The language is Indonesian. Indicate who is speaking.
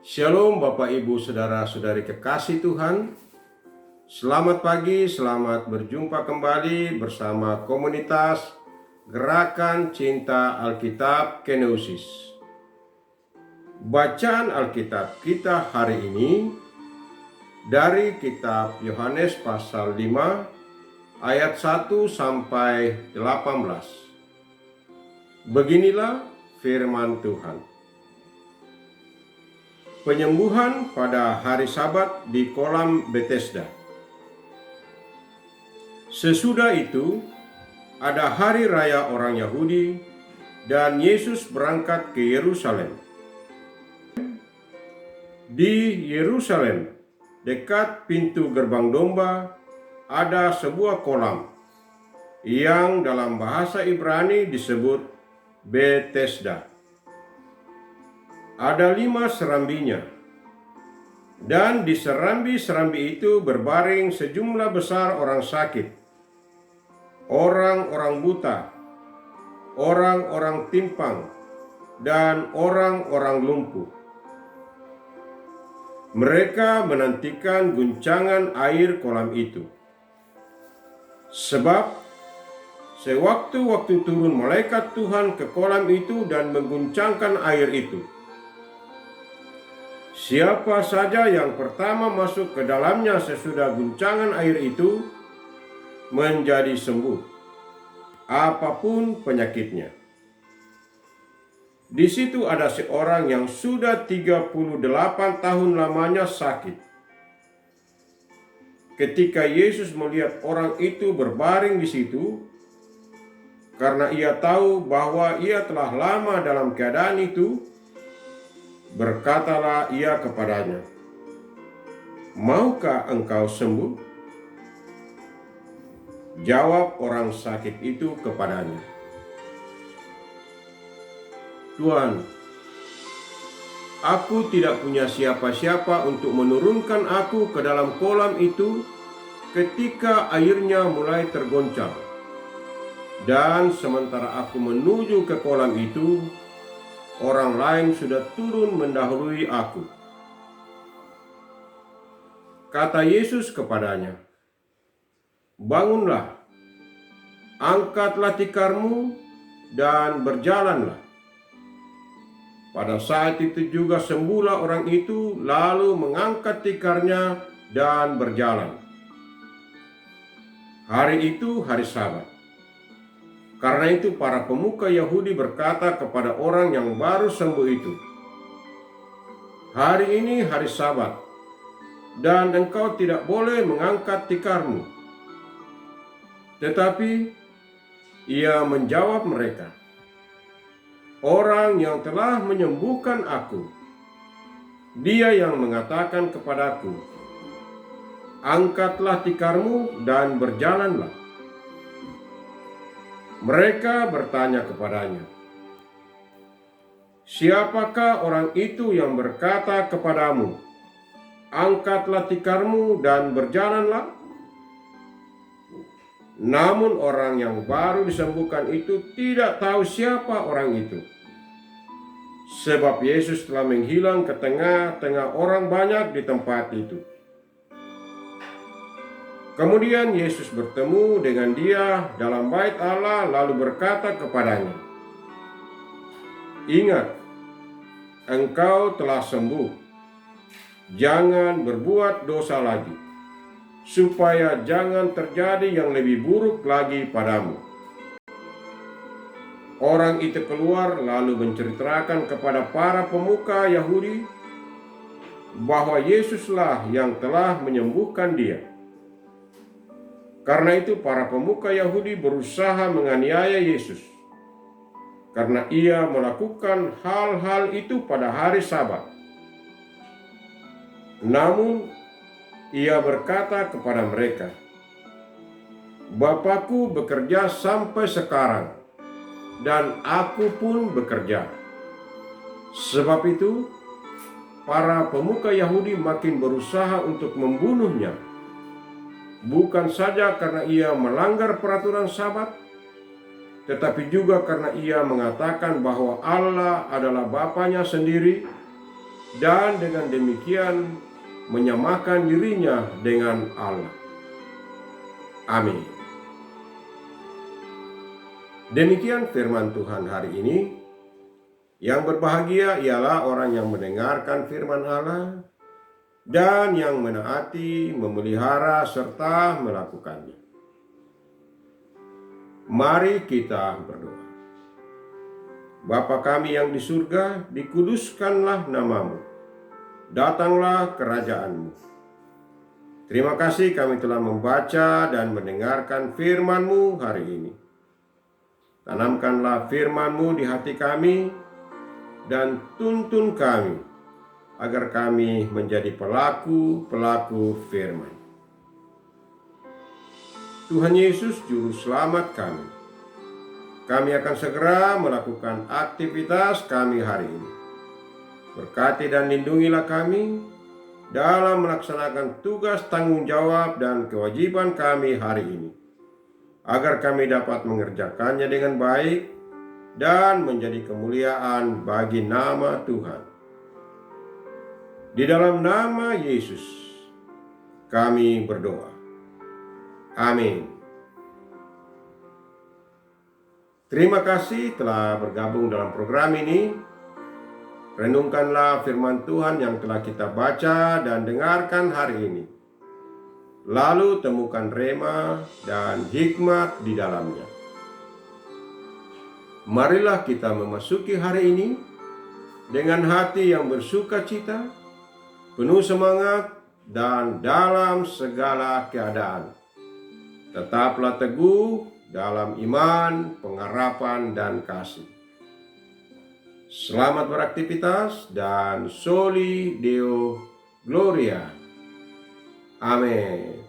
Speaker 1: Shalom Bapak Ibu Saudara-saudari kekasih Tuhan. Selamat pagi, selamat berjumpa kembali bersama komunitas Gerakan Cinta Alkitab Kenosis. Bacaan Alkitab kita hari ini dari kitab Yohanes pasal 5 ayat 1 sampai 18. Beginilah firman Tuhan. Penyembuhan pada hari Sabat di kolam Bethesda. Sesudah itu, ada hari raya orang Yahudi dan Yesus berangkat ke Yerusalem. Di Yerusalem, dekat pintu gerbang domba, ada sebuah kolam yang dalam bahasa Ibrani disebut Bethesda. Ada 5 serambinya, dan di serambi-serambi itu berbaring sejumlah besar orang sakit, orang-orang buta, orang-orang timpang, dan orang-orang lumpuh. Mereka menantikan guncangan air kolam itu, sebab sewaktu-waktu turun malaikat Tuhan ke kolam itu dan mengguncangkan air itu, siapa saja yang pertama masuk ke dalamnya sesudah guncangan air itu menjadi sembuh, apapun penyakitnya. Di situ ada seorang yang sudah 38 tahun lamanya sakit. Ketika Yesus melihat orang itu berbaring di situ, karena ia tahu bahwa ia telah lama dalam keadaan itu, berkatalah ia kepadanya, "Maukah engkau sembuh?" Jawab orang sakit itu kepadanya, "Tuhan, aku tidak punya siapa-siapa untuk menurunkan aku ke dalam kolam itu ketika airnya mulai tergoncang. Dan sementara aku menuju ke kolam itu, orang lain sudah turun mendahului aku." Kata Yesus kepadanya, "Bangunlah, angkatlah tikarmu, dan berjalanlah." Pada saat itu juga sembuhlah orang itu, lalu mengangkat tikarnya dan berjalan. Hari itu hari Sabat. Karena itu para pemuka Yahudi berkata kepada orang yang baru sembuh itu, "Hari ini hari Sabat, dan engkau tidak boleh mengangkat tikarmu." Tetapi ia menjawab mereka, "Orang yang telah menyembuhkan aku, dia yang mengatakan kepadaku, 'Angkatlah tikarmu dan berjalanlah.'" Mereka bertanya kepadanya, "Siapakah orang itu yang berkata kepadamu, 'Angkatlah tikarmu dan berjalanlah'?" Namun orang yang baru disembuhkan itu tidak tahu siapa orang itu, sebab Yesus telah menghilang ke tengah-tengah orang banyak di tempat itu. Kemudian Yesus bertemu dengan dia dalam bait Allah lalu berkata kepadanya, "Ingat, engkau telah sembuh. Jangan berbuat dosa lagi, supaya jangan terjadi yang lebih buruk lagi padamu." Orang itu keluar lalu menceritakan kepada para pemuka Yahudi bahwa Yesuslah yang telah menyembuhkan dia. Karena itu para pemuka Yahudi berusaha menganiaya Yesus, karena ia melakukan hal-hal itu pada hari Sabat. Namun ia berkata kepada mereka, "Bapakku bekerja sampai sekarang, dan aku pun bekerja." Sebab itu para pemuka Yahudi makin berusaha untuk membunuhnya, bukan saja karena ia melanggar peraturan Sabat, tetapi juga karena ia mengatakan bahwa Allah adalah Bapanya sendiri dan dengan demikian menyamakan dirinya dengan Allah. Amin. Demikian firman Tuhan hari ini. Yang berbahagia ialah orang yang mendengarkan firman Allah dan yang menaati, memelihara, serta melakukannya. Mari kita berdoa. Bapa kami yang di surga, dikuduskanlah namamu. Datanglah kerajaan-Mu. Terima kasih kami telah membaca dan mendengarkan firman-Mu hari ini. Tanamkanlah firman-Mu di hati kami dan tuntun kami agar kami menjadi pelaku-pelaku firman. Tuhan Yesus Juru Selamat kami. Kami akan segera melakukan aktivitas kami hari ini. Berkati dan lindungilah kami dalam melaksanakan tugas tanggung jawab dan kewajiban kami hari ini, agar kami dapat mengerjakannya dengan baik dan menjadi kemuliaan bagi nama Tuhan. Di dalam nama Yesus kami berdoa. Amin. Terima kasih telah bergabung dalam program ini. Renungkanlah firman Tuhan yang telah kita baca dan dengarkan hari ini. Lalu temukan rema dan hikmat di dalamnya. Marilah kita memasuki hari ini dengan hati yang bersuka cita, penuh semangat, dan dalam segala keadaan. Tetaplah teguh dalam iman, pengharapan, dan kasih. Selamat beraktivitas dan Soli Deo Gloria. Amin.